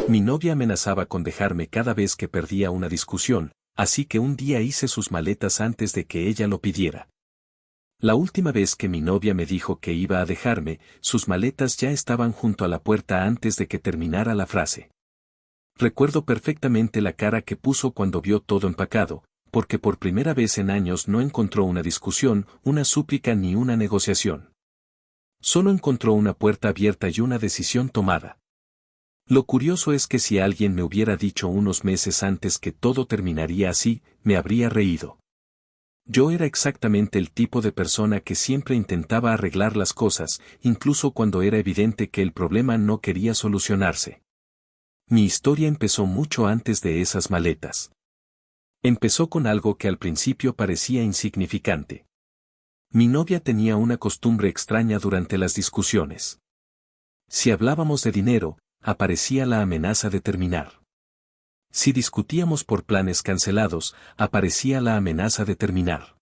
Mi novia amenazaba con dejarme cada vez que perdía una discusión, así que un día hice sus maletas antes de que ella lo pidiera. La última vez que mi novia me dijo que iba a dejarme, sus maletas ya estaban junto a la puerta antes de que terminara la frase. Recuerdo perfectamente la cara que puso cuando vio todo empacado, porque por primera vez en años no encontró una discusión, una súplica ni una negociación. Solo encontró una puerta abierta y una decisión tomada. Lo curioso es que si alguien me hubiera dicho unos meses antes que todo terminaría así, me habría reído. Yo era exactamente el tipo de persona que siempre intentaba arreglar las cosas, incluso cuando era evidente que el problema no quería solucionarse. Mi historia empezó mucho antes de esas maletas. Empezó con algo que al principio parecía insignificante. Mi novia tenía una costumbre extraña durante las discusiones. Si hablábamos de dinero, aparecía la amenaza de terminar. Si discutíamos por planes cancelados, aparecía la amenaza de terminar.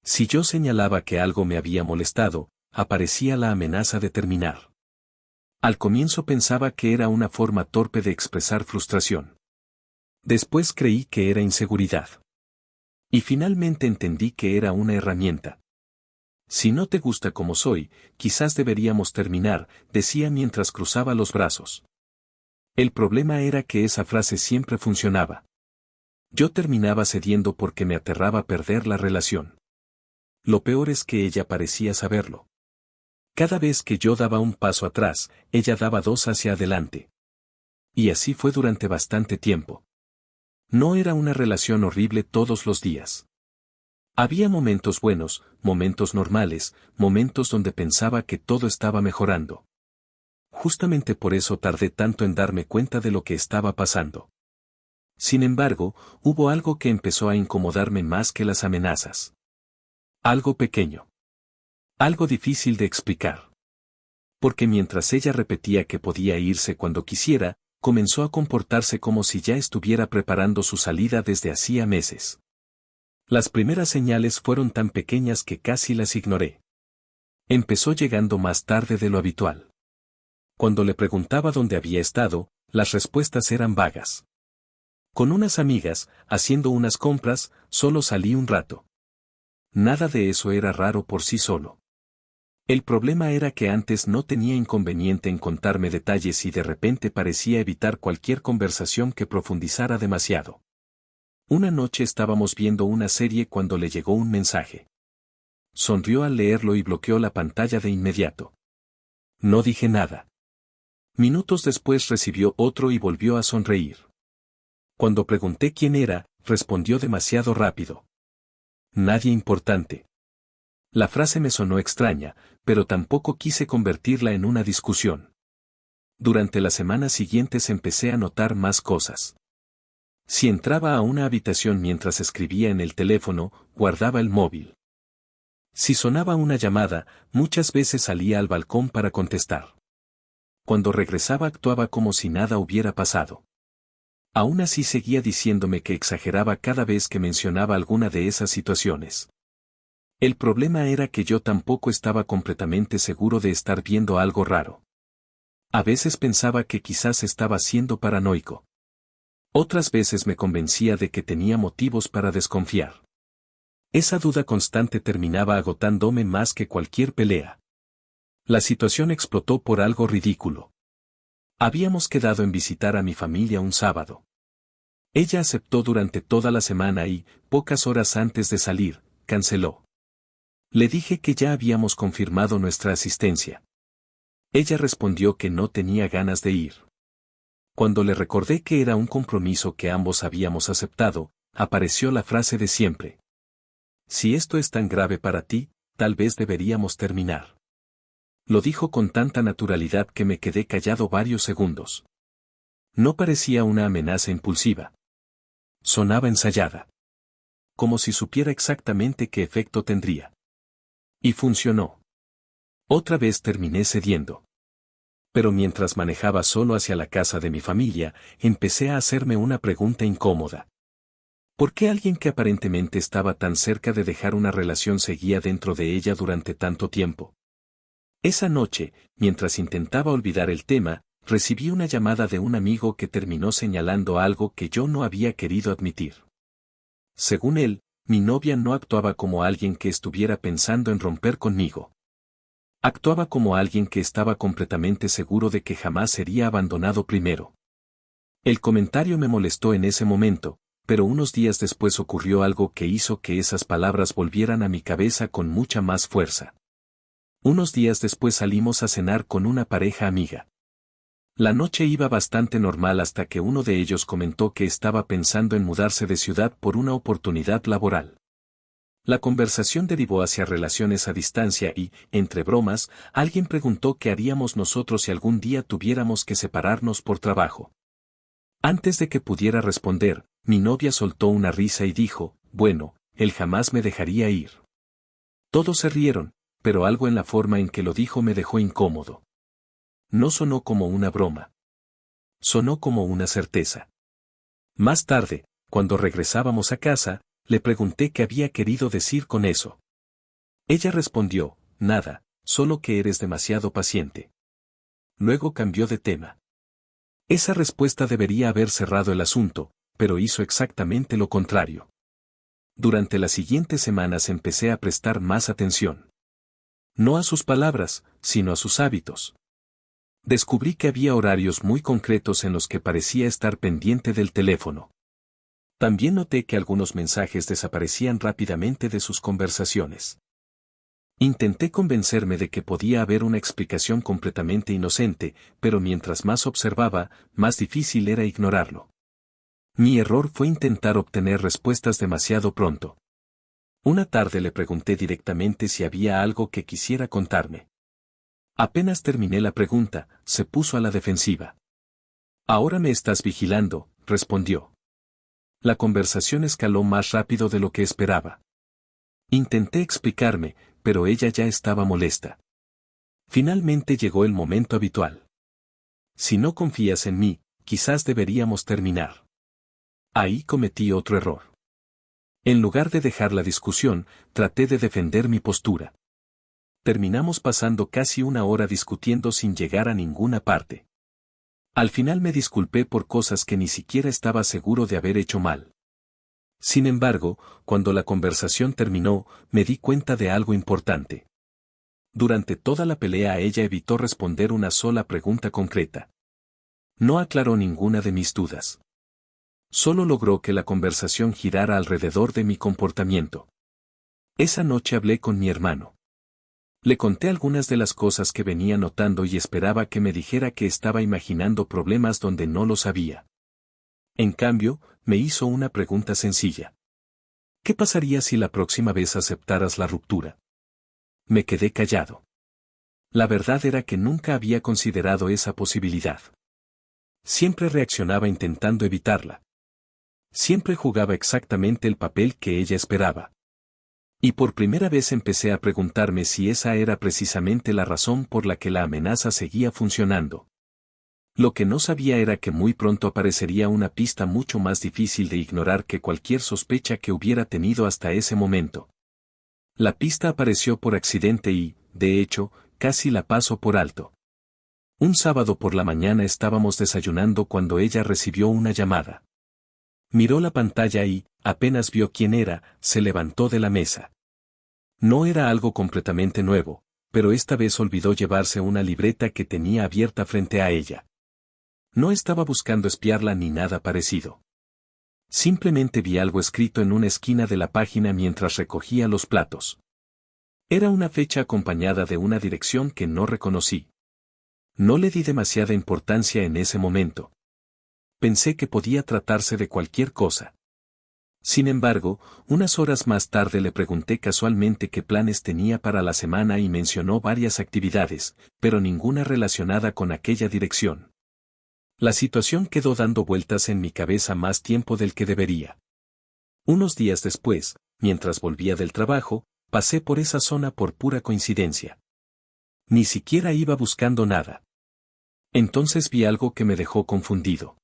Si yo señalaba que algo me había molestado, aparecía la amenaza de terminar. Al comienzo pensaba que era una forma torpe de expresar frustración. Después creí que era inseguridad. Y finalmente entendí que era una herramienta. Si no te gusta como soy, quizás deberíamos terminar, decía mientras cruzaba los brazos. El problema era que esa frase siempre funcionaba. Yo terminaba cediendo porque me aterraba perder la relación. Lo peor es que ella parecía saberlo. Cada vez que yo daba un paso atrás, ella daba dos hacia adelante. Y así fue durante bastante tiempo. No era una relación horrible todos los días. Había momentos buenos, momentos normales, momentos donde pensaba que todo estaba mejorando. Justamente por eso tardé tanto en darme cuenta de lo que estaba pasando. Sin embargo, hubo algo que empezó a incomodarme más que las amenazas. Algo pequeño. Algo difícil de explicar. Porque mientras ella repetía que podía irse cuando quisiera, comenzó a comportarse como si ya estuviera preparando su salida desde hacía meses. Las primeras señales fueron tan pequeñas que casi las ignoré. Empezó llegando más tarde de lo habitual. Cuando le preguntaba dónde había estado, las respuestas eran vagas. Con unas amigas, haciendo unas compras, solo salí un rato. Nada de eso era raro por sí solo. El problema era que antes no tenía inconveniente en contarme detalles y de repente parecía evitar cualquier conversación que profundizara demasiado. Una noche estábamos viendo una serie cuando le llegó un mensaje. Sonrió al leerlo y bloqueó la pantalla de inmediato. No dije nada. Minutos después recibió otro y volvió a sonreír. Cuando pregunté quién era, respondió demasiado rápido. Nadie importante. La frase me sonó extraña, pero tampoco quise convertirla en una discusión. Durante las semanas siguientes empecé a notar más cosas. Si entraba a una habitación mientras escribía en el teléfono, guardaba el móvil. Si sonaba una llamada, muchas veces salía al balcón para contestar. Cuando regresaba actuaba como si nada hubiera pasado. Aún así seguía diciéndome que exageraba cada vez que mencionaba alguna de esas situaciones. El problema era que yo tampoco estaba completamente seguro de estar viendo algo raro. A veces pensaba que quizás estaba siendo paranoico. Otras veces me convencía de que tenía motivos para desconfiar. Esa duda constante terminaba agotándome más que cualquier pelea. La situación explotó por algo ridículo. Habíamos quedado en visitar a mi familia un sábado. Ella aceptó durante toda la semana y, pocas horas antes de salir, canceló. Le dije que ya habíamos confirmado nuestra asistencia. Ella respondió que no tenía ganas de ir. Cuando le recordé que era un compromiso que ambos habíamos aceptado, apareció la frase de siempre. Si esto es tan grave para ti, tal vez deberíamos terminar. Lo dijo con tanta naturalidad que me quedé callado varios segundos. No parecía una amenaza impulsiva. Sonaba ensayada. Como si supiera exactamente qué efecto tendría. Y funcionó. Otra vez terminé cediendo. Pero mientras manejaba solo hacia la casa de mi familia, empecé a hacerme una pregunta incómoda. ¿Por qué alguien que aparentemente estaba tan cerca de dejar una relación seguía dentro de ella durante tanto tiempo? Esa noche, mientras intentaba olvidar el tema, recibí una llamada de un amigo que terminó señalando algo que yo no había querido admitir. Según él, mi novia no actuaba como alguien que estuviera pensando en romper conmigo. Actuaba como alguien que estaba completamente seguro de que jamás sería abandonado primero. El comentario me molestó en ese momento, pero unos días después ocurrió algo que hizo que esas palabras volvieran a mi cabeza con mucha más fuerza. Unos días después salimos a cenar con una pareja amiga. La noche iba bastante normal hasta que uno de ellos comentó que estaba pensando en mudarse de ciudad por una oportunidad laboral. La conversación derivó hacia relaciones a distancia y, entre bromas, alguien preguntó qué haríamos nosotros si algún día tuviéramos que separarnos por trabajo. Antes de que pudiera responder, mi novia soltó una risa y dijo, bueno, él jamás me dejaría ir. Todos se rieron, pero algo en la forma en que lo dijo me dejó incómodo. No sonó como una broma. Sonó como una certeza. Más tarde, cuando regresábamos a casa, le pregunté qué había querido decir con eso. Ella respondió, nada, solo que eres demasiado paciente. Luego cambió de tema. Esa respuesta debería haber cerrado el asunto, pero hizo exactamente lo contrario. Durante las siguientes semanas empecé a prestar más atención. No a sus palabras, sino a sus hábitos. Descubrí que había horarios muy concretos en los que parecía estar pendiente del teléfono. También noté que algunos mensajes desaparecían rápidamente de sus conversaciones. Intenté convencerme de que podía haber una explicación completamente inocente, pero mientras más observaba, más difícil era ignorarlo. Mi error fue intentar obtener respuestas demasiado pronto. Una tarde le pregunté directamente si había algo que quisiera contarme. Apenas terminé la pregunta, se puso a la defensiva. Ahora me estás vigilando, respondió. La conversación escaló más rápido de lo que esperaba. Intenté explicarme, pero ella ya estaba molesta. Finalmente llegó el momento habitual. Si no confías en mí, quizás deberíamos terminar. Ahí cometí otro error. En lugar de dejar la discusión, traté de defender mi postura. Terminamos pasando casi una hora discutiendo sin llegar a ninguna parte. Al final me disculpé por cosas que ni siquiera estaba seguro de haber hecho mal. Sin embargo, cuando la conversación terminó, me di cuenta de algo importante. Durante toda la pelea ella evitó responder una sola pregunta concreta. No aclaró ninguna de mis dudas. Solo logró que la conversación girara alrededor de mi comportamiento. Esa noche hablé con mi hermano. Le conté algunas de las cosas que venía notando y esperaba que me dijera que estaba imaginando problemas donde no los había. En cambio, me hizo una pregunta sencilla. ¿Qué pasaría si la próxima vez aceptaras la ruptura? Me quedé callado. La verdad era que nunca había considerado esa posibilidad. Siempre reaccionaba intentando evitarla. Siempre jugaba exactamente el papel que ella esperaba. Y por primera vez empecé a preguntarme si esa era precisamente la razón por la que la amenaza seguía funcionando. Lo que no sabía era que muy pronto aparecería una pista mucho más difícil de ignorar que cualquier sospecha que hubiera tenido hasta ese momento. La pista apareció por accidente y, de hecho, casi la paso por alto. Un sábado por la mañana estábamos desayunando cuando ella recibió una llamada. Miró la pantalla y, apenas vio quién era, se levantó de la mesa. No era algo completamente nuevo, pero esta vez olvidó llevarse una libreta que tenía abierta frente a ella. No estaba buscando espiarla ni nada parecido. Simplemente vi algo escrito en una esquina de la página mientras recogía los platos. Era una fecha acompañada de una dirección que no reconocí. No le di demasiada importancia en ese momento. Pensé que podía tratarse de cualquier cosa. Sin embargo, unas horas más tarde le pregunté casualmente qué planes tenía para la semana y mencionó varias actividades, pero ninguna relacionada con aquella dirección. La situación quedó dando vueltas en mi cabeza más tiempo del que debería. Unos días después, mientras volvía del trabajo, pasé por esa zona por pura coincidencia. Ni siquiera iba buscando nada. Entonces vi algo que me dejó confundido.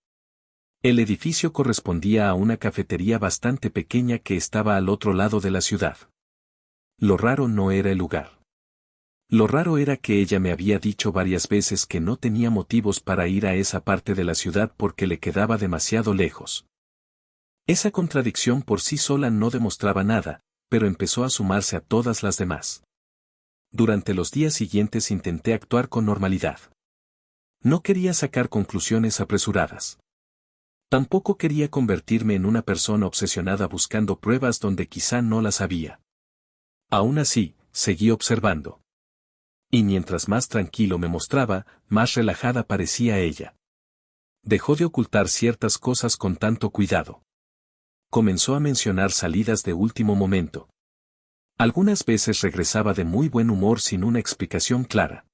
El edificio correspondía a una cafetería bastante pequeña que estaba al otro lado de la ciudad. Lo raro no era el lugar. Lo raro era que ella me había dicho varias veces que no tenía motivos para ir a esa parte de la ciudad porque le quedaba demasiado lejos. Esa contradicción por sí sola no demostraba nada, pero empezó a sumarse a todas las demás. Durante los días siguientes intenté actuar con normalidad. No quería sacar conclusiones apresuradas. Tampoco quería convertirme en una persona obsesionada buscando pruebas donde quizá no las había. Aún así, seguí observando. Y mientras más tranquilo me mostraba, más relajada parecía ella. Dejó de ocultar ciertas cosas con tanto cuidado. Comenzó a mencionar salidas de último momento. Algunas veces regresaba de muy buen humor sin una explicación clara.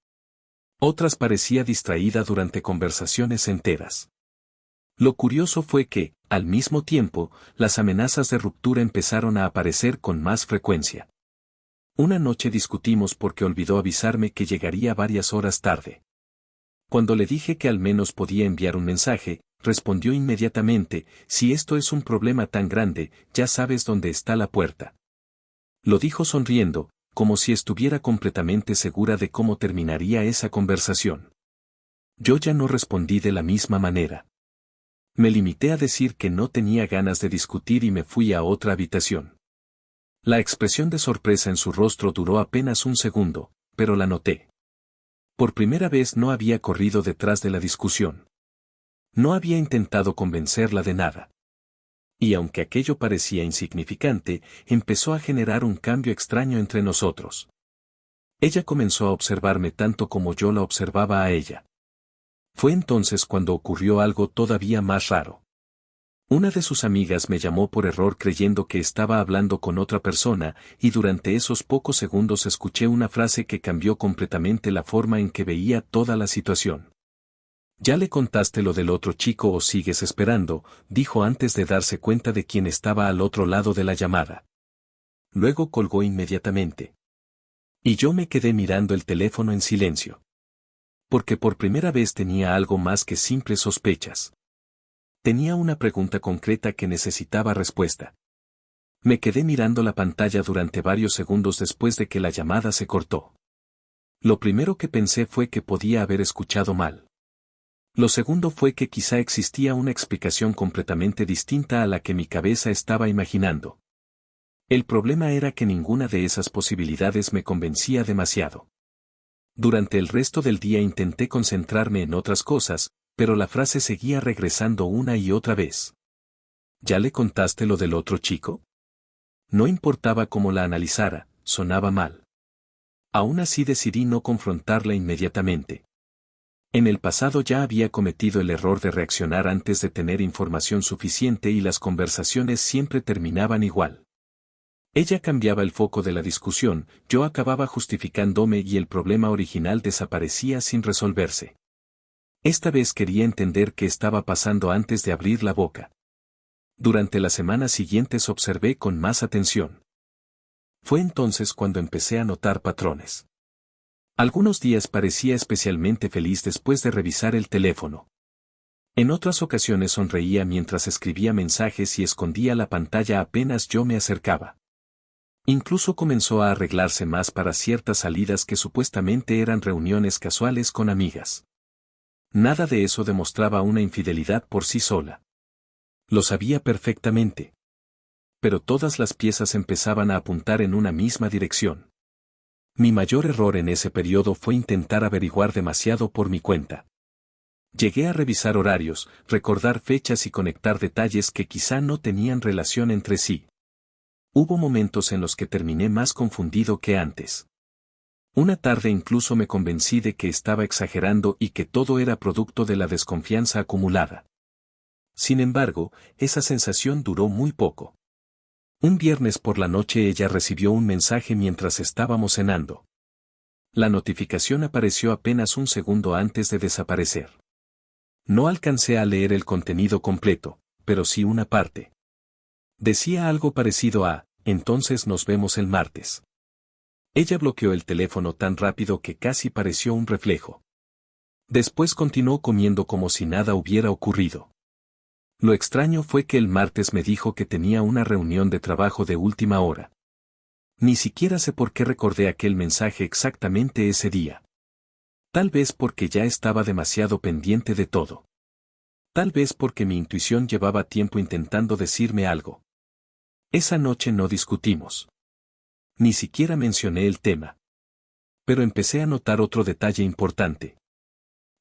Otras parecía distraída durante conversaciones enteras. Lo curioso fue que, al mismo tiempo, las amenazas de ruptura empezaron a aparecer con más frecuencia. Una noche discutimos porque olvidó avisarme que llegaría varias horas tarde. Cuando le dije que al menos podía enviar un mensaje, respondió inmediatamente: si esto es un problema tan grande, ya sabes dónde está la puerta. Lo dijo sonriendo, como si estuviera completamente segura de cómo terminaría esa conversación. Yo ya no respondí de la misma manera. Me limité a decir que no tenía ganas de discutir y me fui a otra habitación. La expresión de sorpresa en su rostro duró apenas un segundo, pero la noté. Por primera vez no había corrido detrás de la discusión. No había intentado convencerla de nada. Y aunque aquello parecía insignificante, empezó a generar un cambio extraño entre nosotros. Ella comenzó a observarme tanto como yo la observaba a ella. Fue entonces cuando ocurrió algo todavía más raro. Una de sus amigas me llamó por error creyendo que estaba hablando con otra persona, y durante esos pocos segundos escuché una frase que cambió completamente la forma en que veía toda la situación. «¿Ya le contaste lo del otro chico o sigues esperando?», dijo antes de darse cuenta de quién estaba al otro lado de la llamada. Luego colgó inmediatamente. Y yo me quedé mirando el teléfono en silencio. Porque por primera vez tenía algo más que simples sospechas. Tenía una pregunta concreta que necesitaba respuesta. Me quedé mirando la pantalla durante varios segundos después de que la llamada se cortó. Lo primero que pensé fue que podía haber escuchado mal. Lo segundo fue que quizá existía una explicación completamente distinta a la que mi cabeza estaba imaginando. El problema era que ninguna de esas posibilidades me convencía demasiado. Durante el resto del día intenté concentrarme en otras cosas, pero la frase seguía regresando una y otra vez. ¿Ya le contaste lo del otro chico? No importaba cómo la analizara, sonaba mal. Aún así decidí no confrontarla inmediatamente. En el pasado ya había cometido el error de reaccionar antes de tener información suficiente y las conversaciones siempre terminaban igual. Ella cambiaba el foco de la discusión, yo acababa justificándome y el problema original desaparecía sin resolverse. Esta vez quería entender qué estaba pasando antes de abrir la boca. Durante las semanas siguientes observé con más atención. Fue entonces cuando empecé a notar patrones. Algunos días parecía especialmente feliz después de revisar el teléfono. En otras ocasiones sonreía mientras escribía mensajes y escondía la pantalla apenas yo me acercaba. Incluso comenzó a arreglarse más para ciertas salidas que supuestamente eran reuniones casuales con amigas. Nada de eso demostraba una infidelidad por sí sola. Lo sabía perfectamente. Pero todas las piezas empezaban a apuntar en una misma dirección. Mi mayor error en ese periodo fue intentar averiguar demasiado por mi cuenta. Llegué a revisar horarios, recordar fechas y conectar detalles que quizá no tenían relación entre sí. Hubo momentos en los que terminé más confundido que antes. Una tarde incluso me convencí de que estaba exagerando y que todo era producto de la desconfianza acumulada. Sin embargo, esa sensación duró muy poco. Un viernes por la noche ella recibió un mensaje mientras estábamos cenando. La notificación apareció apenas un segundo antes de desaparecer. No alcancé a leer el contenido completo, pero sí una parte. Decía algo parecido a: entonces nos vemos el martes. Ella bloqueó el teléfono tan rápido que casi pareció un reflejo. Después continuó comiendo como si nada hubiera ocurrido. Lo extraño fue que el martes me dijo que tenía una reunión de trabajo de última hora. Ni siquiera sé por qué recordé aquel mensaje exactamente ese día. Tal vez porque ya estaba demasiado pendiente de todo. Tal vez porque mi intuición llevaba tiempo intentando decirme algo. Esa noche no discutimos. Ni siquiera mencioné el tema. Pero empecé a notar otro detalle importante.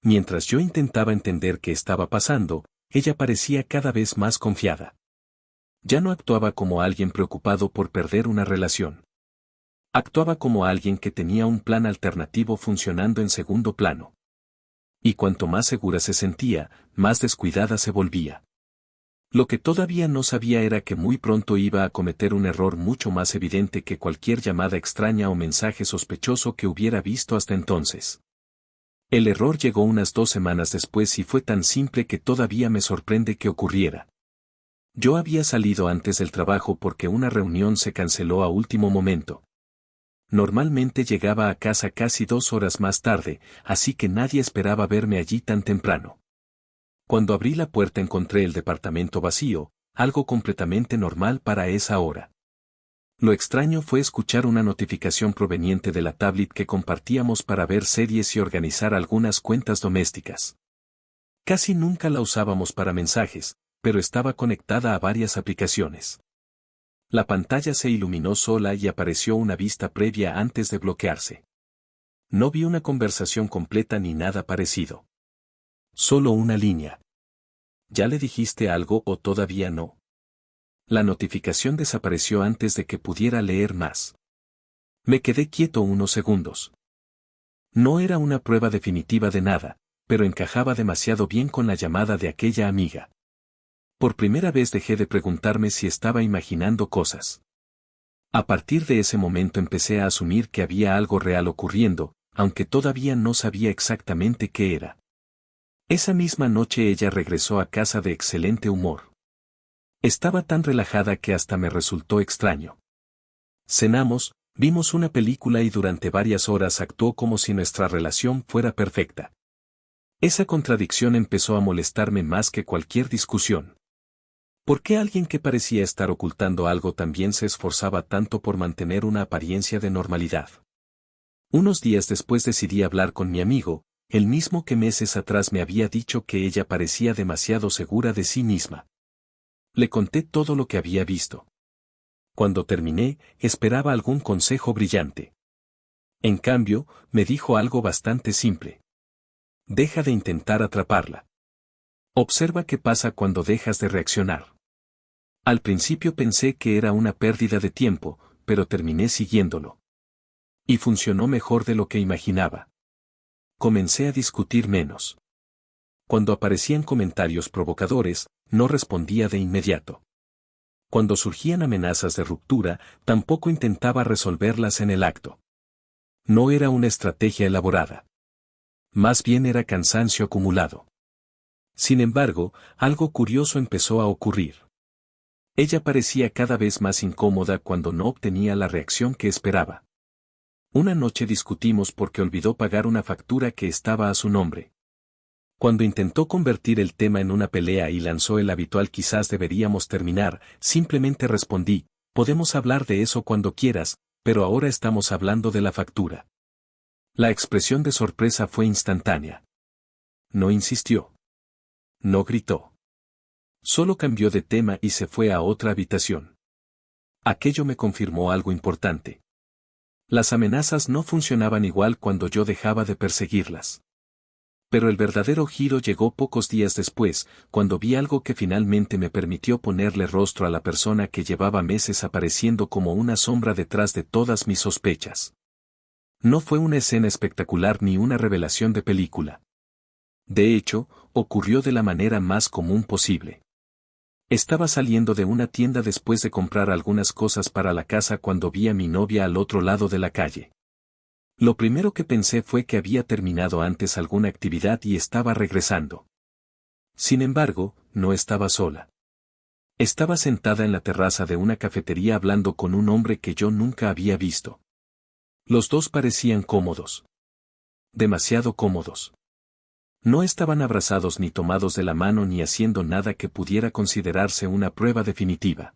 Mientras yo intentaba entender qué estaba pasando, ella parecía cada vez más confiada. Ya no actuaba como alguien preocupado por perder una relación. Actuaba como alguien que tenía un plan alternativo funcionando en segundo plano. Y cuanto más segura se sentía, más descuidada se volvía. Lo que todavía no sabía era que muy pronto iba a cometer un error mucho más evidente que cualquier llamada extraña o mensaje sospechoso que hubiera visto hasta entonces. El error llegó unas 2 semanas después y fue tan simple que todavía me sorprende que ocurriera. Yo había salido antes del trabajo porque una reunión se canceló a último momento. Normalmente llegaba a casa casi 2 horas más tarde, así que nadie esperaba verme allí tan temprano. Cuando abrí la puerta encontré el departamento vacío, algo completamente normal para esa hora. Lo extraño fue escuchar una notificación proveniente de la tablet que compartíamos para ver series y organizar algunas cuentas domésticas. Casi nunca la usábamos para mensajes, pero estaba conectada a varias aplicaciones. La pantalla se iluminó sola y apareció una vista previa antes de bloquearse. No vi una conversación completa ni nada parecido. Solo una línea. ¿Ya le dijiste algo o todavía no? La notificación desapareció antes de que pudiera leer más. Me quedé quieto unos segundos. No era una prueba definitiva de nada, pero encajaba demasiado bien con la llamada de aquella amiga. Por primera vez dejé de preguntarme si estaba imaginando cosas. A partir de ese momento empecé a asumir que había algo real ocurriendo, aunque todavía no sabía exactamente qué era. Esa misma noche ella regresó a casa de excelente humor. Estaba tan relajada que hasta me resultó extraño. Cenamos, vimos una película y durante varias horas actuó como si nuestra relación fuera perfecta. Esa contradicción empezó a molestarme más que cualquier discusión. ¿Por qué alguien que parecía estar ocultando algo también se esforzaba tanto por mantener una apariencia de normalidad? Unos días después decidí hablar con mi amigo, el mismo que meses atrás me había dicho que ella parecía demasiado segura de sí misma. Le conté todo lo que había visto. Cuando terminé, esperaba algún consejo brillante. En cambio, me dijo algo bastante simple. Deja de intentar atraparla. Observa qué pasa cuando dejas de reaccionar. Al principio pensé que era una pérdida de tiempo, pero terminé siguiéndolo. Y funcionó mejor de lo que imaginaba. Comencé a discutir menos. Cuando aparecían comentarios provocadores, no respondía de inmediato. Cuando surgían amenazas de ruptura, tampoco intentaba resolverlas en el acto. No era una estrategia elaborada. Más bien era cansancio acumulado. Sin embargo, algo curioso empezó a ocurrir. Ella parecía cada vez más incómoda cuando no obtenía la reacción que esperaba. Una noche discutimos porque olvidó pagar una factura que estaba a su nombre. Cuando intentó convertir el tema en una pelea y lanzó el habitual quizás deberíamos terminar, simplemente respondí, podemos hablar de eso cuando quieras, pero ahora estamos hablando de la factura. La expresión de sorpresa fue instantánea. No insistió. No gritó. Solo cambió de tema y se fue a otra habitación. Aquello me confirmó algo importante. Las amenazas no funcionaban igual cuando yo dejaba de perseguirlas. Pero el verdadero giro llegó pocos días después, cuando vi algo que finalmente me permitió ponerle rostro a la persona que llevaba meses apareciendo como una sombra detrás de todas mis sospechas. No fue una escena espectacular ni una revelación de película. De hecho, ocurrió de la manera más común posible. Estaba saliendo de una tienda después de comprar algunas cosas para la casa cuando vi a mi novia al otro lado de la calle. Lo primero que pensé fue que había terminado antes alguna actividad y estaba regresando. Sin embargo, no estaba sola. Estaba sentada en la terraza de una cafetería hablando con un hombre que yo nunca había visto. Los dos parecían cómodos. Demasiado cómodos. No estaban abrazados ni tomados de la mano ni haciendo nada que pudiera considerarse una prueba definitiva.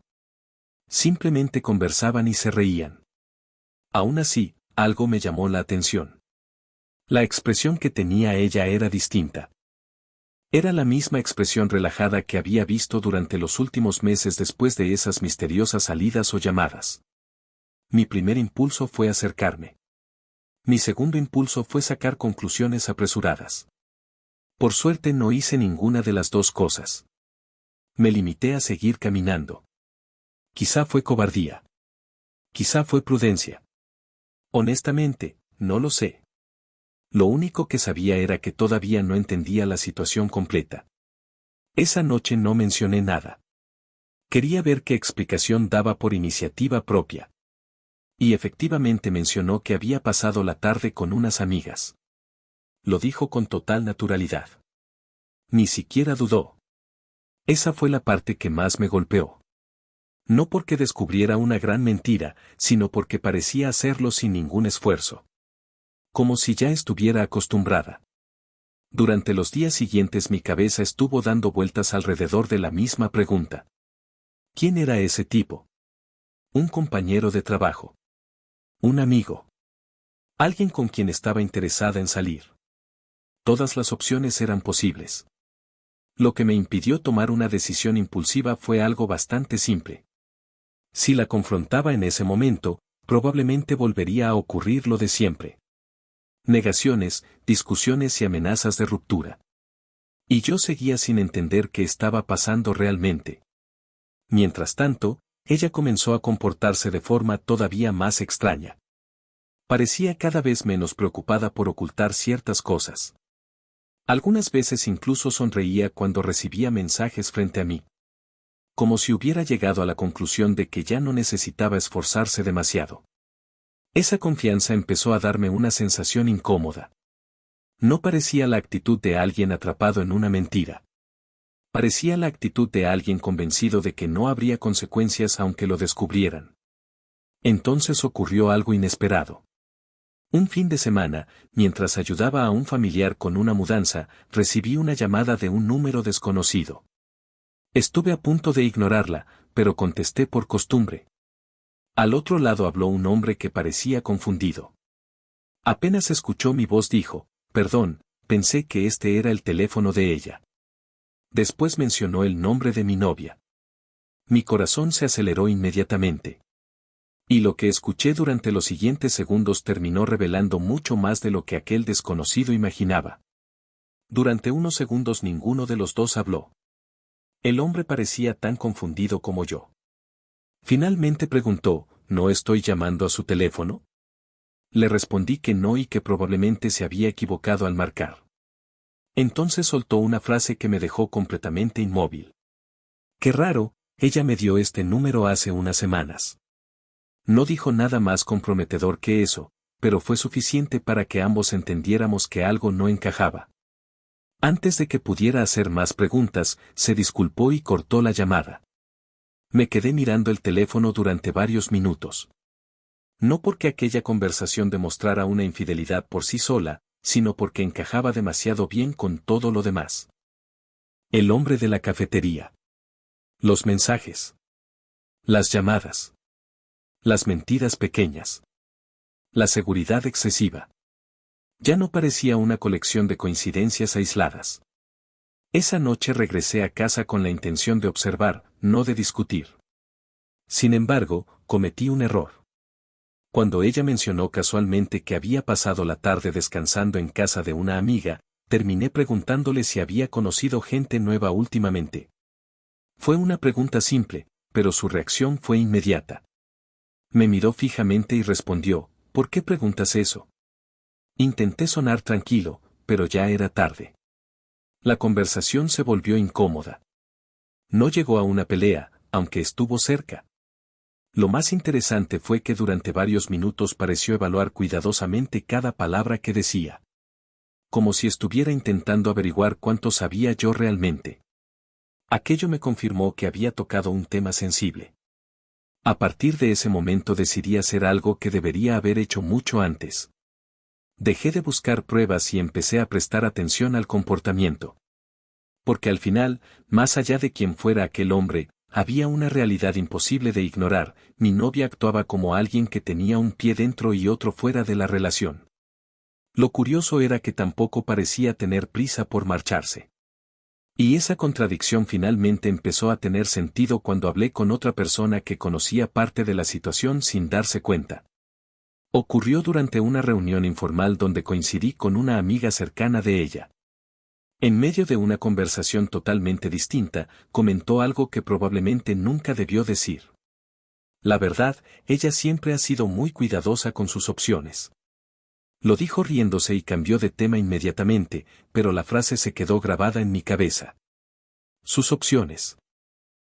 Simplemente conversaban y se reían. Aún así, algo me llamó la atención. La expresión que tenía ella era distinta. Era la misma expresión relajada que había visto durante los últimos meses después de esas misteriosas salidas o llamadas. Mi primer impulso fue acercarme. Mi segundo impulso fue sacar conclusiones apresuradas. Por suerte no hice ninguna de las dos cosas. Me limité a seguir caminando. Quizá fue cobardía. Quizá fue prudencia. Honestamente, no lo sé. Lo único que sabía era que todavía no entendía la situación completa. Esa noche no mencioné nada. Quería ver qué explicación daba por iniciativa propia. Y efectivamente mencionó que había pasado la tarde con unas amigas. Lo dijo con total naturalidad. Ni siquiera dudó. Esa fue la parte que más me golpeó. No porque descubriera una gran mentira, sino porque parecía hacerlo sin ningún esfuerzo. Como si ya estuviera acostumbrada. Durante los días siguientes mi cabeza estuvo dando vueltas alrededor de la misma pregunta. ¿Quién era ese tipo? Un compañero de trabajo. Un amigo. Alguien con quien estaba interesada en salir. Todas las opciones eran posibles. Lo que me impidió tomar una decisión impulsiva fue algo bastante simple. Si la confrontaba en ese momento, probablemente volvería a ocurrir lo de siempre. Negaciones, discusiones y amenazas de ruptura. Y yo seguía sin entender qué estaba pasando realmente. Mientras tanto, ella comenzó a comportarse de forma todavía más extraña. Parecía cada vez menos preocupada por ocultar ciertas cosas. Algunas veces incluso sonreía cuando recibía mensajes frente a mí. Como si hubiera llegado a la conclusión de que ya no necesitaba esforzarse demasiado. Esa confianza empezó a darme una sensación incómoda. No parecía la actitud de alguien atrapado en una mentira. Parecía la actitud de alguien convencido de que no habría consecuencias aunque lo descubrieran. Entonces ocurrió algo inesperado. Un fin de semana, mientras ayudaba a un familiar con una mudanza, recibí una llamada de un número desconocido. Estuve a punto de ignorarla, pero contesté por costumbre. Al otro lado habló un hombre que parecía confundido. Apenas escuchó mi voz dijo, «Perdón, pensé que este era el teléfono de ella». Después mencionó el nombre de mi novia. Mi corazón se aceleró inmediatamente. Y lo que escuché durante los siguientes segundos terminó revelando mucho más de lo que aquel desconocido imaginaba. Durante unos segundos ninguno de los dos habló. El hombre parecía tan confundido como yo. Finalmente preguntó, ¿no estoy llamando a su teléfono? Le respondí que no y que probablemente se había equivocado al marcar. Entonces soltó una frase que me dejó completamente inmóvil. Qué raro, ella me dio este número hace unas semanas. No dijo nada más comprometedor que eso, pero fue suficiente para que ambos entendiéramos que algo no encajaba. Antes de que pudiera hacer más preguntas, se disculpó y cortó la llamada. Me quedé mirando el teléfono durante varios minutos. No porque aquella conversación demostrara una infidelidad por sí sola, sino porque encajaba demasiado bien con todo lo demás. El hombre de la cafetería. Los mensajes. Las llamadas. Las mentiras pequeñas. La seguridad excesiva. Ya no parecía una colección de coincidencias aisladas. Esa noche regresé a casa con la intención de observar, no de discutir. Sin embargo, cometí un error. Cuando ella mencionó casualmente que había pasado la tarde descansando en casa de una amiga, terminé preguntándole si había conocido gente nueva últimamente. Fue una pregunta simple, pero su reacción fue inmediata. Me miró fijamente y respondió, ¿por qué preguntas eso? Intenté sonar tranquilo, pero ya era tarde. La conversación se volvió incómoda. No llegó a una pelea, aunque estuvo cerca. Lo más interesante fue que durante varios minutos pareció evaluar cuidadosamente cada palabra que decía. Como si estuviera intentando averiguar cuánto sabía yo realmente. Aquello me confirmó que había tocado un tema sensible. A partir de ese momento decidí hacer algo que debería haber hecho mucho antes. Dejé de buscar pruebas y empecé a prestar atención al comportamiento. Porque al final, más allá de quién fuera aquel hombre, había una realidad imposible de ignorar: mi novia actuaba como alguien que tenía un pie dentro y otro fuera de la relación. Lo curioso era que tampoco parecía tener prisa por marcharse. Y esa contradicción finalmente empezó a tener sentido cuando hablé con otra persona que conocía parte de la situación sin darse cuenta. Ocurrió durante una reunión informal donde coincidí con una amiga cercana de ella. En medio de una conversación totalmente distinta, comentó algo que probablemente nunca debió decir. La verdad, ella siempre ha sido muy cuidadosa con sus opciones. Lo dijo riéndose y cambió de tema inmediatamente, pero la frase se quedó grabada en mi cabeza. Sus opciones.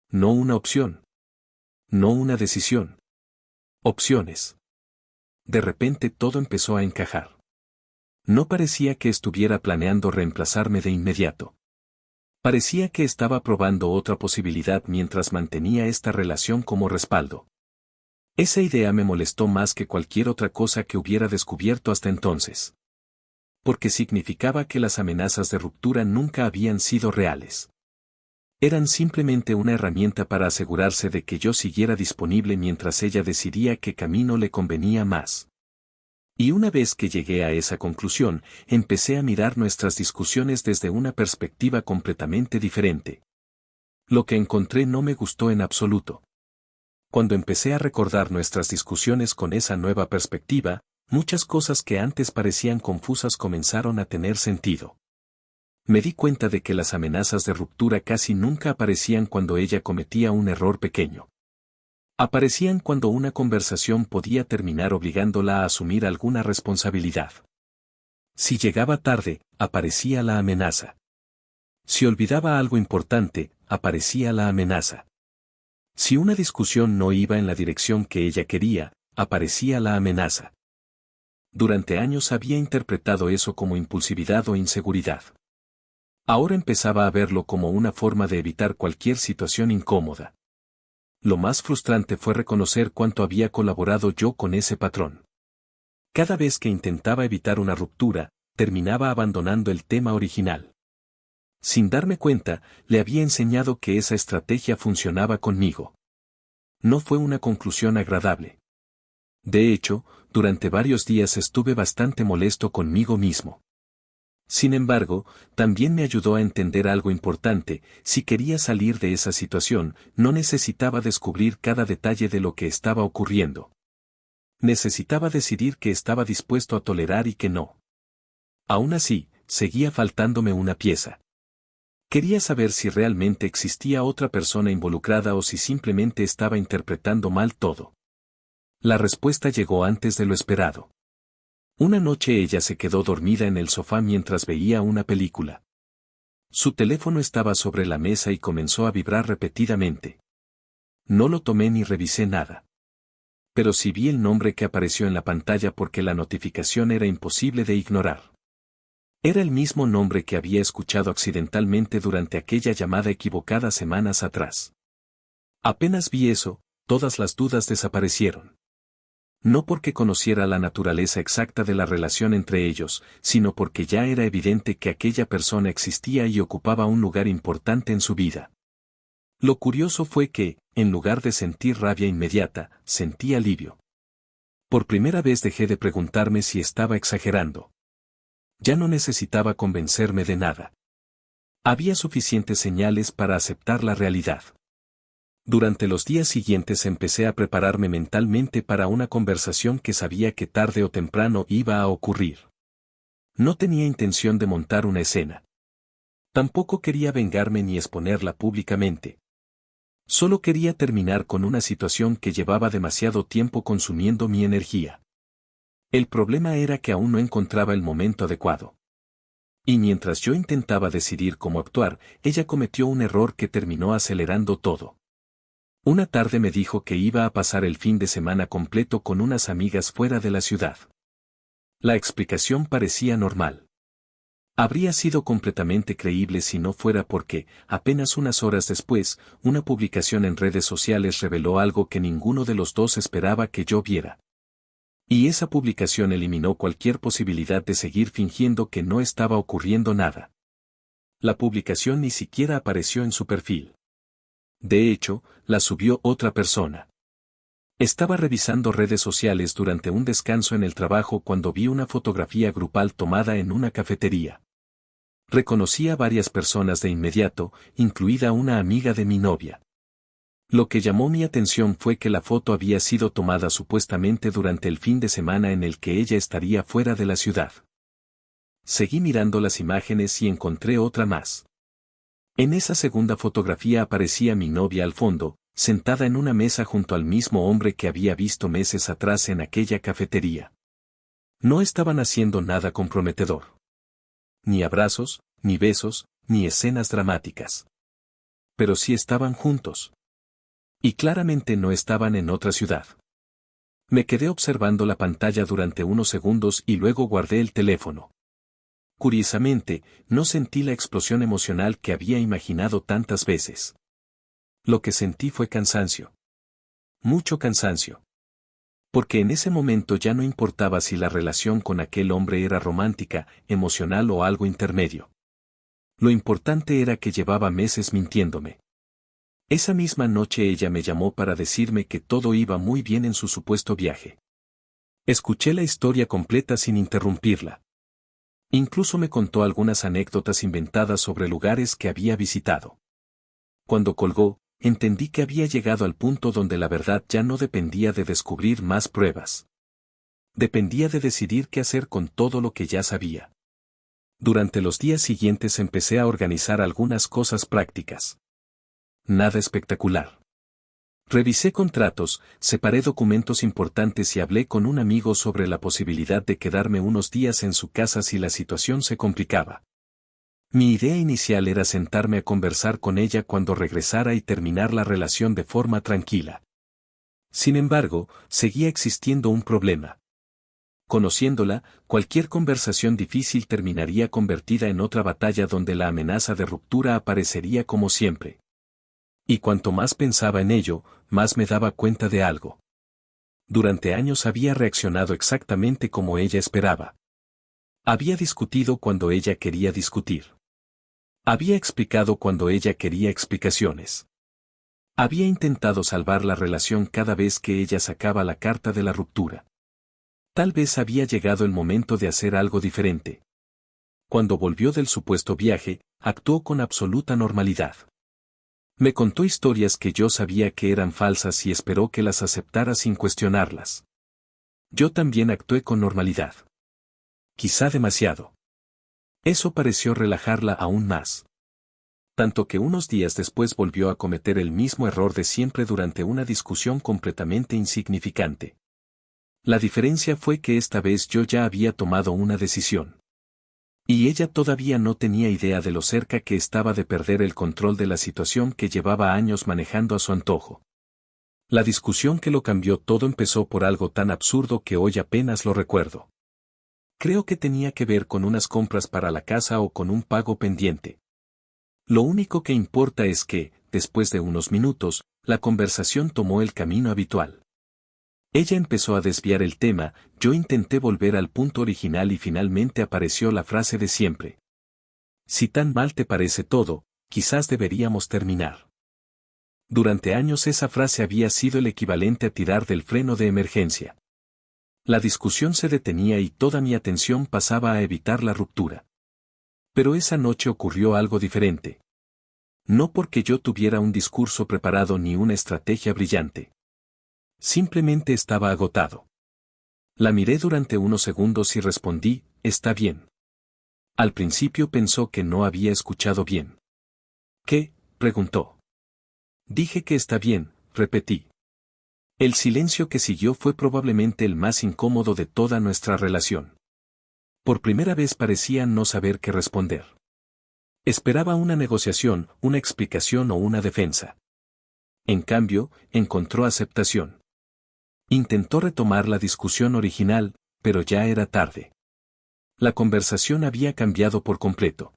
No una opción. No una decisión. Opciones. De repente todo empezó a encajar. No parecía que estuviera planeando reemplazarme de inmediato. Parecía que estaba probando otra posibilidad mientras mantenía esta relación como respaldo. Esa idea me molestó más que cualquier otra cosa que hubiera descubierto hasta entonces. Porque significaba que las amenazas de ruptura nunca habían sido reales. Eran simplemente una herramienta para asegurarse de que yo siguiera disponible mientras ella decidía qué camino le convenía más. Y una vez que llegué a esa conclusión, empecé a mirar nuestras discusiones desde una perspectiva completamente diferente. Lo que encontré no me gustó en absoluto. Cuando empecé a recordar nuestras discusiones con esa nueva perspectiva, muchas cosas que antes parecían confusas comenzaron a tener sentido. Me di cuenta de que las amenazas de ruptura casi nunca aparecían cuando ella cometía un error pequeño. Aparecían cuando una conversación podía terminar obligándola a asumir alguna responsabilidad. Si llegaba tarde, aparecía la amenaza. Si olvidaba algo importante, aparecía la amenaza. Si una discusión no iba en la dirección que ella quería, aparecía la amenaza. Durante años había interpretado eso como impulsividad o inseguridad. Ahora empezaba a verlo como una forma de evitar cualquier situación incómoda. Lo más frustrante fue reconocer cuánto había colaborado yo con ese patrón. Cada vez que intentaba evitar una ruptura, terminaba abandonando el tema original. Sin darme cuenta, le había enseñado que esa estrategia funcionaba conmigo. No fue una conclusión agradable. De hecho, durante varios días estuve bastante molesto conmigo mismo. Sin embargo, también me ayudó a entender algo importante: si quería salir de esa situación, no necesitaba descubrir cada detalle de lo que estaba ocurriendo. Necesitaba decidir qué estaba dispuesto a tolerar y qué no. Aún así, seguía faltándome una pieza. Quería saber si realmente existía otra persona involucrada o si simplemente estaba interpretando mal todo. La respuesta llegó antes de lo esperado. Una noche ella se quedó dormida en el sofá mientras veía una película. Su teléfono estaba sobre la mesa y comenzó a vibrar repetidamente. No lo tomé ni revisé nada. Pero sí vi el nombre que apareció en la pantalla porque la notificación era imposible de ignorar. Era el mismo nombre que había escuchado accidentalmente durante aquella llamada equivocada semanas atrás. Apenas vi eso, todas las dudas desaparecieron. No porque conociera la naturaleza exacta de la relación entre ellos, sino porque ya era evidente que aquella persona existía y ocupaba un lugar importante en su vida. Lo curioso fue que, en lugar de sentir rabia inmediata, sentí alivio. Por primera vez dejé de preguntarme si estaba exagerando. Ya no necesitaba convencerme de nada. Había suficientes señales para aceptar la realidad. Durante los días siguientes empecé a prepararme mentalmente para una conversación que sabía que tarde o temprano iba a ocurrir. No tenía intención de montar una escena. Tampoco quería vengarme ni exponerla públicamente. Solo quería terminar con una situación que llevaba demasiado tiempo consumiendo mi energía. El problema era que aún no encontraba el momento adecuado. Y mientras yo intentaba decidir cómo actuar, ella cometió un error que terminó acelerando todo. Una tarde me dijo que iba a pasar el fin de semana completo con unas amigas fuera de la ciudad. La explicación parecía normal. Habría sido completamente creíble si no fuera porque, apenas unas horas después, una publicación en redes sociales reveló algo que ninguno de los dos esperaba que yo viera. Y esa publicación eliminó cualquier posibilidad de seguir fingiendo que no estaba ocurriendo nada. La publicación ni siquiera apareció en su perfil. De hecho, la subió otra persona. Estaba revisando redes sociales durante un descanso en el trabajo cuando vi una fotografía grupal tomada en una cafetería. Reconocí a varias personas de inmediato, incluida una amiga de mi novia. Lo que llamó mi atención fue que la foto había sido tomada supuestamente durante el fin de semana en el que ella estaría fuera de la ciudad. Seguí mirando las imágenes y encontré otra más. En esa segunda fotografía aparecía mi novia al fondo, sentada en una mesa junto al mismo hombre que había visto meses atrás en aquella cafetería. No estaban haciendo nada comprometedor. Ni abrazos, ni besos, ni escenas dramáticas. Pero sí estaban juntos. Y claramente no estaban en otra ciudad. Me quedé observando la pantalla durante unos segundos y luego guardé el teléfono. Curiosamente, no sentí la explosión emocional que había imaginado tantas veces. Lo que sentí fue cansancio. Mucho cansancio. Porque en ese momento ya no importaba si la relación con aquel hombre era romántica, emocional o algo intermedio. Lo importante era que llevaba meses mintiéndome. Esa misma noche ella me llamó para decirme que todo iba muy bien en su supuesto viaje. Escuché la historia completa sin interrumpirla. Incluso me contó algunas anécdotas inventadas sobre lugares que había visitado. Cuando colgó, entendí que había llegado al punto donde la verdad ya no dependía de descubrir más pruebas. Dependía de decidir qué hacer con todo lo que ya sabía. Durante los días siguientes empecé a organizar algunas cosas prácticas. Nada espectacular. Revisé contratos, separé documentos importantes y hablé con un amigo sobre la posibilidad de quedarme unos días en su casa si la situación se complicaba. Mi idea inicial era sentarme a conversar con ella cuando regresara y terminar la relación de forma tranquila. Sin embargo, seguía existiendo un problema. Conociéndola, cualquier conversación difícil terminaría convertida en otra batalla donde la amenaza de ruptura aparecería como siempre. Y cuanto más pensaba en ello, más me daba cuenta de algo. Durante años había reaccionado exactamente como ella esperaba. Había discutido cuando ella quería discutir. Había explicado cuando ella quería explicaciones. Había intentado salvar la relación cada vez que ella sacaba la carta de la ruptura. Tal vez había llegado el momento de hacer algo diferente. Cuando volvió del supuesto viaje, actuó con absoluta normalidad. Me contó historias que yo sabía que eran falsas y esperó que las aceptara sin cuestionarlas. Yo también actué con normalidad. Quizá demasiado. Eso pareció relajarla aún más. Tanto que unos días después volvió a cometer el mismo error de siempre durante una discusión completamente insignificante. La diferencia fue que esta vez yo ya había tomado una decisión. Y ella todavía no tenía idea de lo cerca que estaba de perder el control de la situación que llevaba años manejando a su antojo. La discusión que lo cambió todo empezó por algo tan absurdo que hoy apenas lo recuerdo. Creo que tenía que ver con unas compras para la casa o con un pago pendiente. Lo único que importa es que, después de unos minutos, la conversación tomó el camino habitual. Ella empezó a desviar el tema, yo intenté volver al punto original y finalmente apareció la frase de siempre. Si tan mal te parece todo, quizás deberíamos terminar. Durante años esa frase había sido el equivalente a tirar del freno de emergencia. La discusión se detenía y toda mi atención pasaba a evitar la ruptura. Pero esa noche ocurrió algo diferente. No porque yo tuviera un discurso preparado ni una estrategia brillante. Simplemente estaba agotado. La miré durante unos segundos y respondí, está bien. Al principio pensó que no había escuchado bien. ¿Qué?, preguntó. Dije que está bien, repetí. El silencio que siguió fue probablemente el más incómodo de toda nuestra relación. Por primera vez parecía no saber qué responder. Esperaba una negociación, una explicación o una defensa. En cambio, encontró aceptación. Intentó retomar la discusión original, pero ya era tarde. La conversación había cambiado por completo.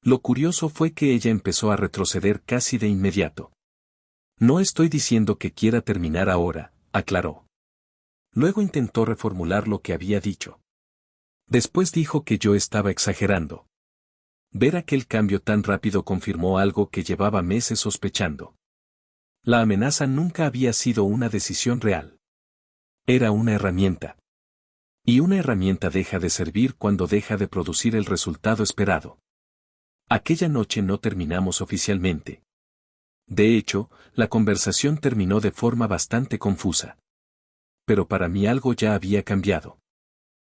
Lo curioso fue que ella empezó a retroceder casi de inmediato. No estoy diciendo que quiera terminar ahora, aclaró. Luego intentó reformular lo que había dicho. Después dijo que yo estaba exagerando. Ver aquel cambio tan rápido confirmó algo que llevaba meses sospechando. La amenaza nunca había sido una decisión real. Era una herramienta. Y una herramienta deja de servir cuando deja de producir el resultado esperado. Aquella noche no terminamos oficialmente. De hecho, la conversación terminó de forma bastante confusa. Pero para mí algo ya había cambiado.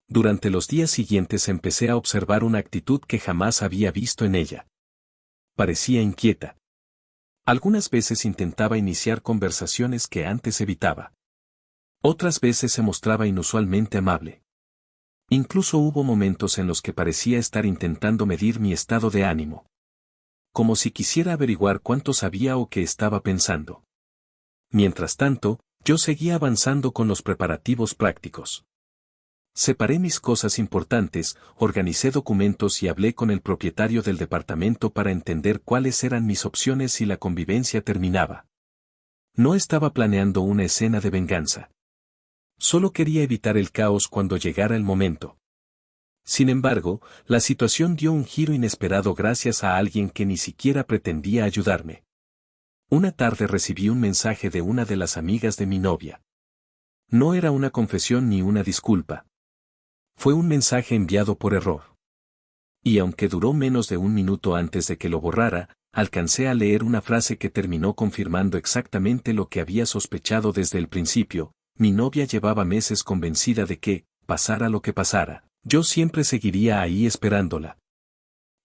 Durante los días siguientes empecé a observar una actitud que jamás había visto en ella. Parecía inquieta. Algunas veces intentaba iniciar conversaciones que antes evitaba. Otras veces se mostraba inusualmente amable. Incluso hubo momentos en los que parecía estar intentando medir mi estado de ánimo. Como si quisiera averiguar cuánto sabía o qué estaba pensando. Mientras tanto, yo seguía avanzando con los preparativos prácticos. Separé mis cosas importantes, organicé documentos y hablé con el propietario del departamento para entender cuáles eran mis opciones si la convivencia terminaba. No estaba planeando una escena de venganza. Solo quería evitar el caos cuando llegara el momento. Sin embargo, la situación dio un giro inesperado gracias a alguien que ni siquiera pretendía ayudarme. Una tarde recibí un mensaje de una de las amigas de mi novia. No era una confesión ni una disculpa. Fue un mensaje enviado por error. Y aunque duró menos de un minuto antes de que lo borrara, alcancé a leer una frase que terminó confirmando exactamente lo que había sospechado desde el principio. Mi novia llevaba meses convencida de que, pasara lo que pasara, yo siempre seguiría ahí esperándola.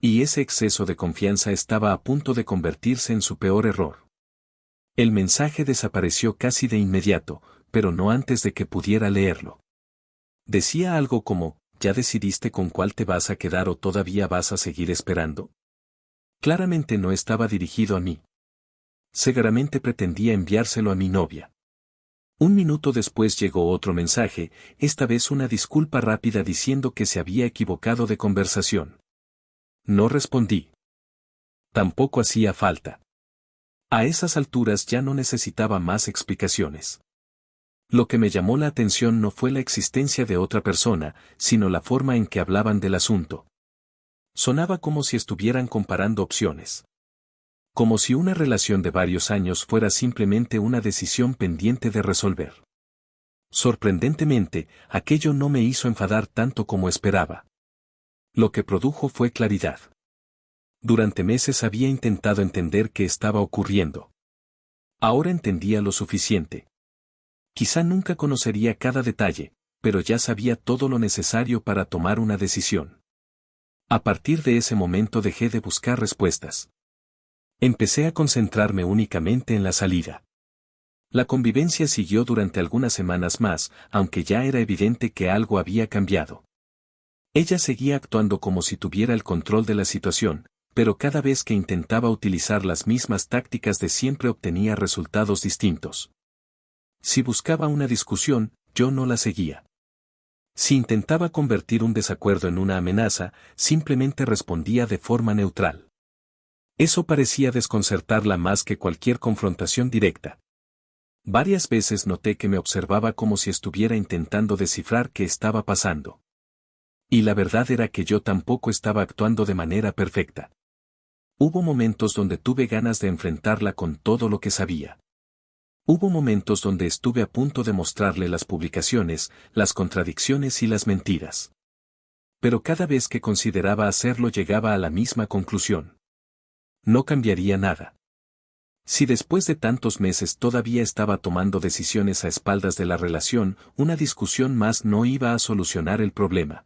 Y ese exceso de confianza estaba a punto de convertirse en su peor error. El mensaje desapareció casi de inmediato, pero no antes de que pudiera leerlo. Decía algo como, ¿ya decidiste con cuál te vas a quedar o todavía vas a seguir esperando? Claramente no estaba dirigido a mí. Seguramente pretendía enviárselo a mi novia. Un minuto después llegó otro mensaje, esta vez una disculpa rápida diciendo que se había equivocado de conversación. No respondí. Tampoco hacía falta. A esas alturas ya no necesitaba más explicaciones. Lo que me llamó la atención no fue la existencia de otra persona, sino la forma en que hablaban del asunto. Sonaba como si estuvieran comparando opciones. Como si una relación de varios años fuera simplemente una decisión pendiente de resolver. Sorprendentemente, aquello no me hizo enfadar tanto como esperaba. Lo que produjo fue claridad. Durante meses había intentado entender qué estaba ocurriendo. Ahora entendía lo suficiente. Quizá nunca conocería cada detalle, pero ya sabía todo lo necesario para tomar una decisión. A partir de ese momento dejé de buscar respuestas. Empecé a concentrarme únicamente en la salida. La convivencia siguió durante algunas semanas más, aunque ya era evidente que algo había cambiado. Ella seguía actuando como si tuviera el control de la situación, pero cada vez que intentaba utilizar las mismas tácticas de siempre obtenía resultados distintos. Si buscaba una discusión, yo no la seguía. Si intentaba convertir un desacuerdo en una amenaza, simplemente respondía de forma neutral. Eso parecía desconcertarla más que cualquier confrontación directa. Varias veces noté que me observaba como si estuviera intentando descifrar qué estaba pasando. Y la verdad era que yo tampoco estaba actuando de manera perfecta. Hubo momentos donde tuve ganas de enfrentarla con todo lo que sabía. Hubo momentos donde estuve a punto de mostrarle las publicaciones, las contradicciones y las mentiras. Pero cada vez que consideraba hacerlo llegaba a la misma conclusión. No cambiaría nada. Si después de tantos meses todavía estaba tomando decisiones a espaldas de la relación, una discusión más no iba a solucionar el problema.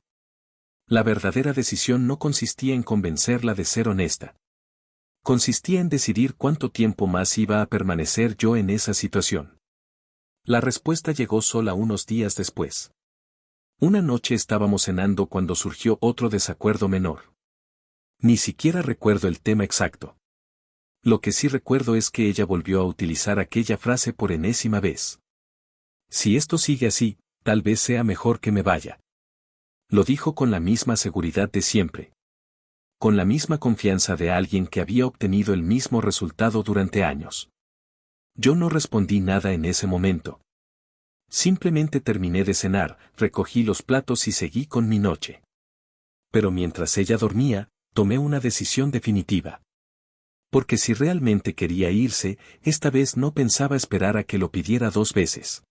La verdadera decisión no consistía en convencerla de ser honesta. Consistía en decidir cuánto tiempo más iba a permanecer yo en esa situación. La respuesta llegó sola unos días después. Una noche estábamos cenando cuando surgió otro desacuerdo menor. Ni siquiera recuerdo el tema exacto. Lo que sí recuerdo es que ella volvió a utilizar aquella frase por enésima vez. Si esto sigue así, tal vez sea mejor que me vaya. Lo dijo con la misma seguridad de siempre. Con la misma confianza de alguien que había obtenido el mismo resultado durante años. Yo no respondí nada en ese momento. Simplemente terminé de cenar, recogí los platos y seguí con mi noche. Pero mientras ella dormía, tomé una decisión definitiva. Porque si realmente quería irse, esta vez no pensaba esperar a que lo pidiera 2 veces.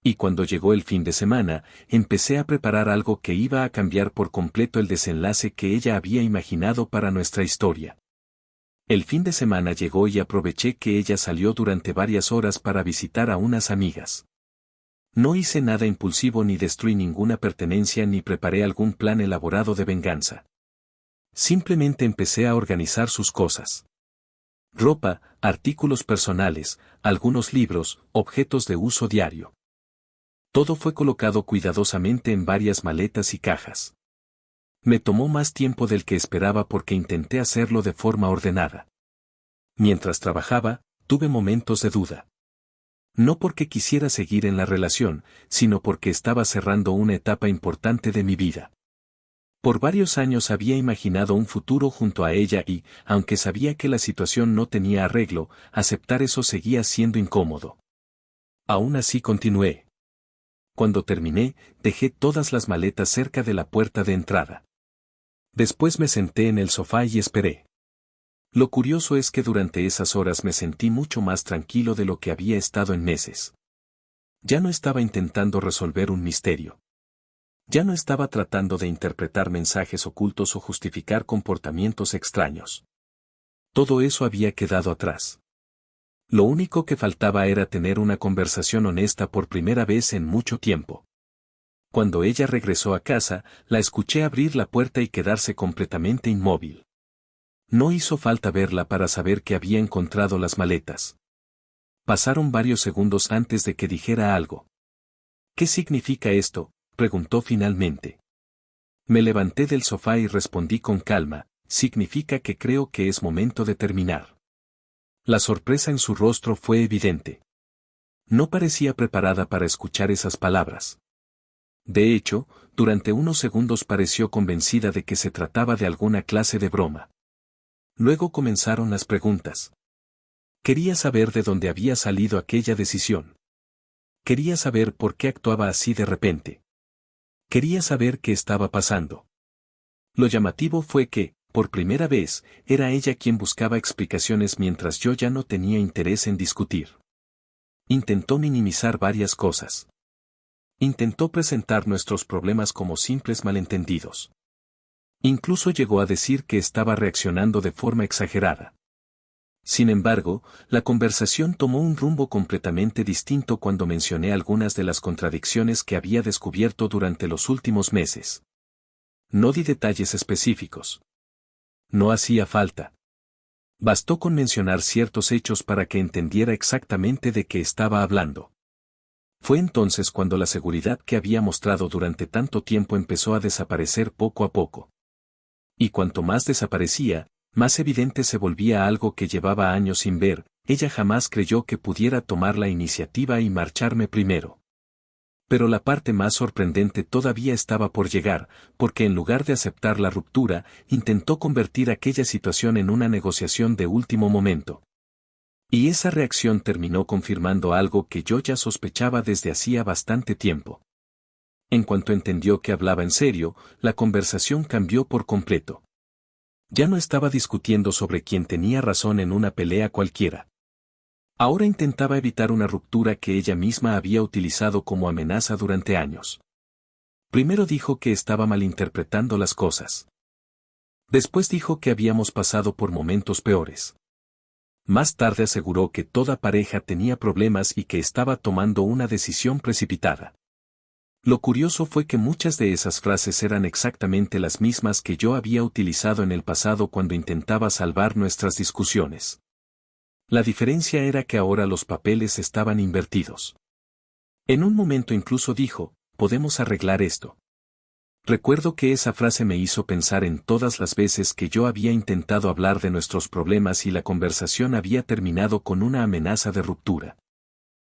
Y cuando llegó el fin de semana, empecé a preparar algo que iba a cambiar por completo el desenlace que ella había imaginado para nuestra historia. El fin de semana llegó y aproveché que ella salió durante varias horas para visitar a unas amigas. No hice nada impulsivo ni destruí ninguna pertenencia ni preparé algún plan elaborado de venganza. Simplemente empecé a organizar sus cosas. Ropa, artículos personales, algunos libros, objetos de uso diario. Todo fue colocado cuidadosamente en varias maletas y cajas. Me tomó más tiempo del que esperaba porque intenté hacerlo de forma ordenada. Mientras trabajaba, tuve momentos de duda. No porque quisiera seguir en la relación, sino porque estaba cerrando una etapa importante de mi vida. Por varios años había imaginado un futuro junto a ella y, aunque sabía que la situación no tenía arreglo, aceptar eso seguía siendo incómodo. Aún así continué. Cuando terminé, dejé todas las maletas cerca de la puerta de entrada. Después me senté en el sofá y esperé. Lo curioso es que durante esas horas me sentí mucho más tranquilo de lo que había estado en meses. Ya no estaba intentando resolver un misterio. Ya no estaba tratando de interpretar mensajes ocultos o justificar comportamientos extraños. Todo eso había quedado atrás. Lo único que faltaba era tener una conversación honesta por primera vez en mucho tiempo. Cuando ella regresó a casa, la escuché abrir la puerta y quedarse completamente inmóvil. No hizo falta verla para saber que había encontrado las maletas. Pasaron varios segundos antes de que dijera algo. ¿Qué significa esto?, preguntó finalmente. Me levanté del sofá y respondí con calma, significa que creo que es momento de terminar. La sorpresa en su rostro fue evidente. No parecía preparada para escuchar esas palabras. De hecho, durante unos segundos pareció convencida de que se trataba de alguna clase de broma. Luego comenzaron las preguntas. Quería saber de dónde había salido aquella decisión. Quería saber por qué actuaba así de repente. Quería saber qué estaba pasando. Lo llamativo fue que, por primera vez, era ella quien buscaba explicaciones mientras yo ya no tenía interés en discutir. Intentó minimizar varias cosas. Intentó presentar nuestros problemas como simples malentendidos. Incluso llegó a decir que estaba reaccionando de forma exagerada. Sin embargo, la conversación tomó un rumbo completamente distinto cuando mencioné algunas de las contradicciones que había descubierto durante los últimos meses. No di detalles específicos. No hacía falta. Bastó con mencionar ciertos hechos para que entendiera exactamente de qué estaba hablando. Fue entonces cuando la seguridad que había mostrado durante tanto tiempo empezó a desaparecer poco a poco. Y cuanto más desaparecía, más evidente se volvía algo que llevaba años sin ver. Ella jamás creyó que pudiera tomar la iniciativa y marcharme primero. Pero la parte más sorprendente todavía estaba por llegar, porque en lugar de aceptar la ruptura, intentó convertir aquella situación en una negociación de último momento. Y esa reacción terminó confirmando algo que yo ya sospechaba desde hacía bastante tiempo. En cuanto entendió que hablaba en serio, la conversación cambió por completo. Ya no estaba discutiendo sobre quién tenía razón en una pelea cualquiera. Ahora intentaba evitar una ruptura que ella misma había utilizado como amenaza durante años. Primero dijo que estaba malinterpretando las cosas. Después dijo que habíamos pasado por momentos peores. Más tarde aseguró que toda pareja tenía problemas y que estaba tomando una decisión precipitada. Lo curioso fue que muchas de esas frases eran exactamente las mismas que yo había utilizado en el pasado cuando intentaba salvar nuestras discusiones. La diferencia era que ahora los papeles estaban invertidos. En un momento incluso dijo, podemos arreglar esto. Recuerdo que esa frase me hizo pensar en todas las veces que yo había intentado hablar de nuestros problemas y la conversación había terminado con una amenaza de ruptura.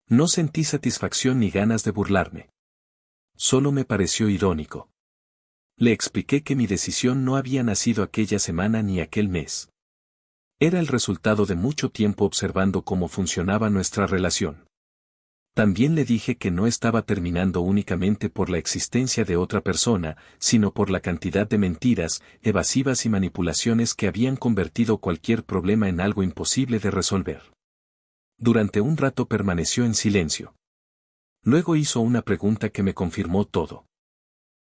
No sentí satisfacción ni ganas de burlarme. Solo me pareció irónico. Le expliqué que mi decisión no había nacido aquella semana ni aquel mes. Era el resultado de mucho tiempo observando cómo funcionaba nuestra relación. También le dije que no estaba terminando únicamente por la existencia de otra persona, sino por la cantidad de mentiras, evasivas y manipulaciones que habían convertido cualquier problema en algo imposible de resolver. Durante un rato permaneció en silencio. Luego hizo una pregunta que me confirmó todo.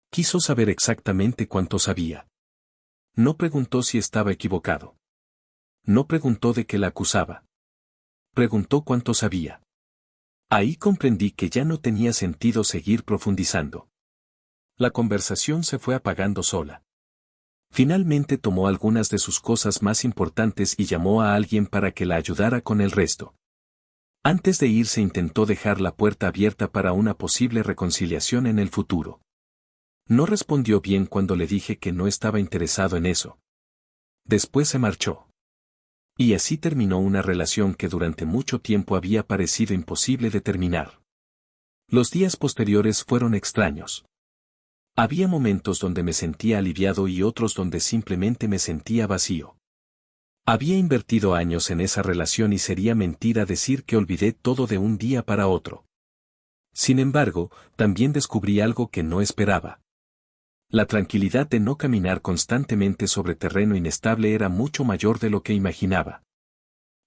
Quiso saber exactamente cuánto sabía. No preguntó si estaba equivocado. No preguntó de qué la acusaba. Preguntó cuánto sabía. Ahí comprendí que ya no tenía sentido seguir profundizando. La conversación se fue apagando sola. Finalmente tomó algunas de sus cosas más importantes y llamó a alguien para que la ayudara con el resto. Antes de irse intentó dejar la puerta abierta para una posible reconciliación en el futuro. No respondió bien cuando le dije que no estaba interesado en eso. Después se marchó. Y así terminó una relación que durante mucho tiempo había parecido imposible de terminar. Los días posteriores fueron extraños. Había momentos donde me sentía aliviado y otros donde simplemente me sentía vacío. Había invertido años en esa relación y sería mentira decir que olvidé todo de un día para otro. Sin embargo, también descubrí algo que no esperaba. La tranquilidad de no caminar constantemente sobre terreno inestable era mucho mayor de lo que imaginaba.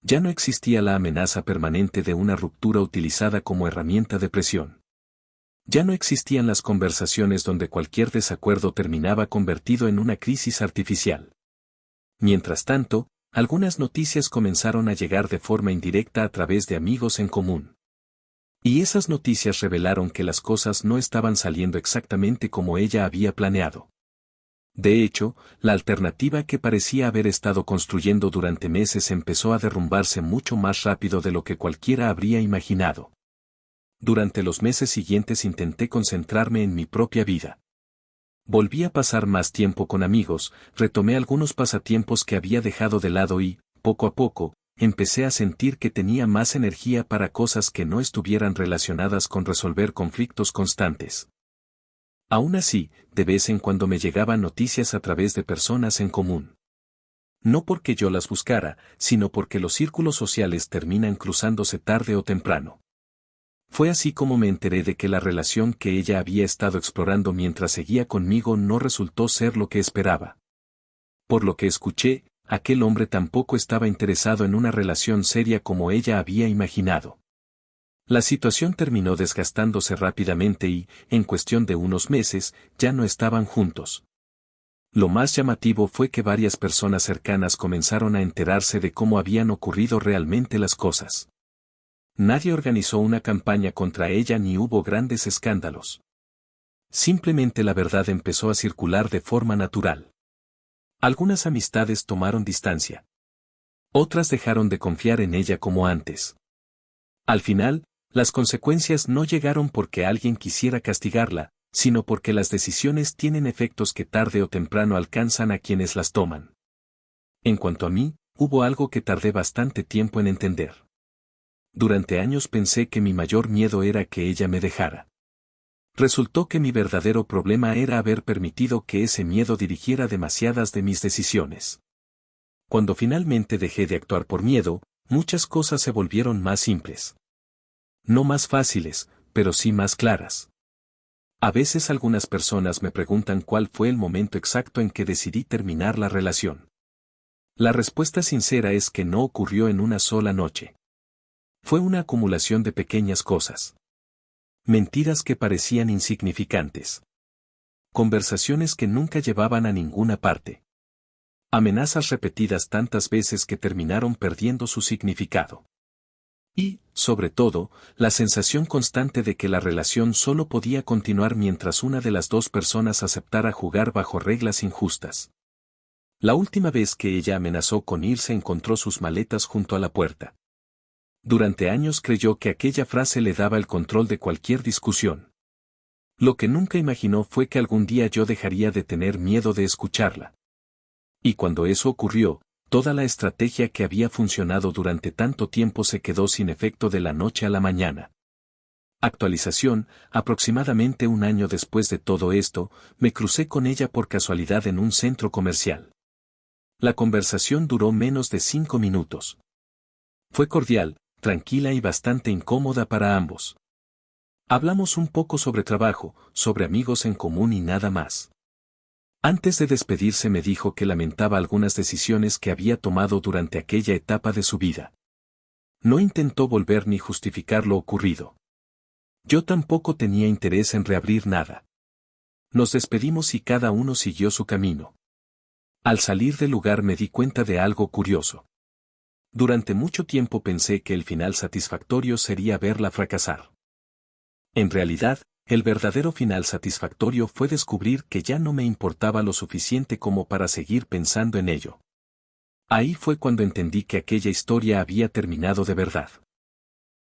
Ya no existía la amenaza permanente de una ruptura utilizada como herramienta de presión. Ya no existían las conversaciones donde cualquier desacuerdo terminaba convertido en una crisis artificial. Mientras tanto, algunas noticias comenzaron a llegar de forma indirecta a través de amigos en común. Y esas noticias revelaron que las cosas no estaban saliendo exactamente como ella había planeado. De hecho, la alternativa que parecía haber estado construyendo durante meses empezó a derrumbarse mucho más rápido de lo que cualquiera habría imaginado. Durante los meses siguientes intenté concentrarme en mi propia vida. Volví a pasar más tiempo con amigos, retomé algunos pasatiempos que había dejado de lado y, poco a poco, empecé a sentir que tenía más energía para cosas que no estuvieran relacionadas con resolver conflictos constantes. Aún así, de vez en cuando me llegaban noticias a través de personas en común. No porque yo las buscara, sino porque los círculos sociales terminan cruzándose tarde o temprano. Fue así como me enteré de que la relación que ella había estado explorando mientras seguía conmigo no resultó ser lo que esperaba. Por lo que escuché, aquel hombre tampoco estaba interesado en una relación seria como ella había imaginado. La situación terminó desgastándose rápidamente y, en cuestión de unos meses, ya no estaban juntos. Lo más llamativo fue que varias personas cercanas comenzaron a enterarse de cómo habían ocurrido realmente las cosas. Nadie organizó una campaña contra ella ni hubo grandes escándalos. Simplemente la verdad empezó a circular de forma natural. Algunas amistades tomaron distancia. Otras dejaron de confiar en ella como antes. Al final, las consecuencias no llegaron porque alguien quisiera castigarla, sino porque las decisiones tienen efectos que tarde o temprano alcanzan a quienes las toman. En cuanto a mí, hubo algo que tardé bastante tiempo en entender. Durante años pensé que mi mayor miedo era que ella me dejara. Resultó que mi verdadero problema era haber permitido que ese miedo dirigiera demasiadas de mis decisiones. Cuando finalmente dejé de actuar por miedo, muchas cosas se volvieron más simples. No más fáciles, pero sí más claras. A veces algunas personas me preguntan cuál fue el momento exacto en que decidí terminar la relación. La respuesta sincera es que no ocurrió en una sola noche. Fue una acumulación de pequeñas cosas. Mentiras que parecían insignificantes. Conversaciones que nunca llevaban a ninguna parte. Amenazas repetidas tantas veces que terminaron perdiendo su significado. Y, sobre todo, la sensación constante de que la relación solo podía continuar mientras una de las dos personas aceptara jugar bajo reglas injustas. La última vez que ella amenazó con irse encontró sus maletas junto a la puerta. Durante años creyó que aquella frase le daba el control de cualquier discusión. Lo que nunca imaginó fue que algún día yo dejaría de tener miedo de escucharla. Y cuando eso ocurrió, toda la estrategia que había funcionado durante tanto tiempo se quedó sin efecto de la noche a la mañana. Actualización: aproximadamente un año después de todo esto, me crucé con ella por casualidad en un centro comercial. La conversación duró menos de 5 minutos. Fue cordial, tranquila y bastante incómoda para ambos. Hablamos un poco sobre trabajo, sobre amigos en común y nada más. Antes de despedirse me dijo que lamentaba algunas decisiones que había tomado durante aquella etapa de su vida. No intentó volver ni justificar lo ocurrido. Yo tampoco tenía interés en reabrir nada. Nos despedimos y cada uno siguió su camino. Al salir del lugar me di cuenta de algo curioso. Durante mucho tiempo pensé que el final satisfactorio sería verla fracasar. En realidad, el verdadero final satisfactorio fue descubrir que ya no me importaba lo suficiente como para seguir pensando en ello. Ahí fue cuando entendí que aquella historia había terminado de verdad.